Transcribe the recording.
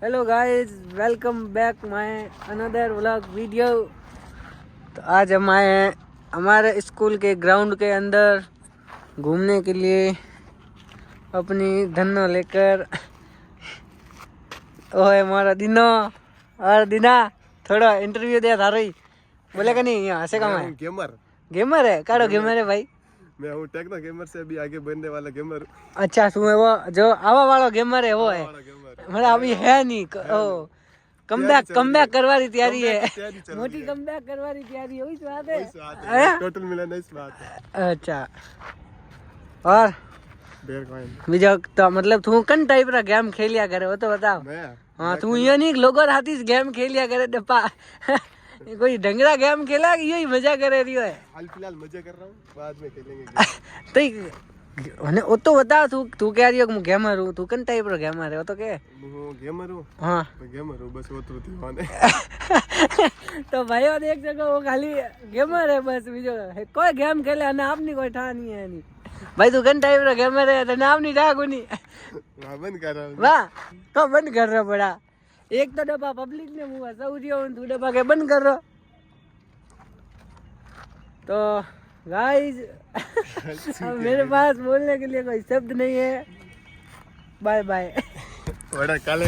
Hello guys, welcome back my another vlog video. तो आज हम आए हैं हमारे स्कूल के ग्राउंड के अंदर घूमने के लिए अपनी धन्नो लेकर। ओए हमारा दिनो और दिना थोड़ा इंटरव्यू दे था रही बोलेगा नहीं, यहाँ से कहाँ है? गेमर है, काड़ो गेमर है भाई। मैं हूँ टेक्नो गेमर से अभी आगे बनने वाला गेमर। अच्छा तू है वो जो आवा वाला गेमर है, वो है मतलब अभी है नहीं। ओ कमबैक करवा रही तैयारी है, मोटी कमबैक करवा रही तैयारी है, वही बात है। टोटल मिला नहीं इस बात है। अच्छा और बीजो तो मतलब तू कन टाइप रा गेम खेलिया करे वो तो बताओ। हाँ तू ये नहीं लोगों हाथी गेम खेलिया करे डप्पा कोई ढंगरा गेम खेला कि यही मजा करे रही है? हाल फिलहाल मजे कर रहा हूँ, बाद में खेलेंगे। तो वो तो बता, तू कह रही हो कि मैं गेमर हूँ, तू कन टाइप रो गेमर है वो तो के? गेमर हूँ। हाँ गेमर हूँ बस, वो तो दीवाने। तो भाई और एक जगह वो खाली गेमर है बस, बीजो कोई गेम खेले ना आपनी कोई ठा नहीं है नहीं भाई। तू कन टाइप रो गेमर है तो नाम नहीं ठा कोनी। बंद कर रहा हूँ। वाह तो बंद कर रहा बड़ा, एक तो डब्बा पब्लिक ने मुँह सऊरियो तू डब्बा के बंद कर रहा। तो गाइस मेरे पास बोलने के लिए कोई शब्द नहीं है। Bye bye. बड़ा काले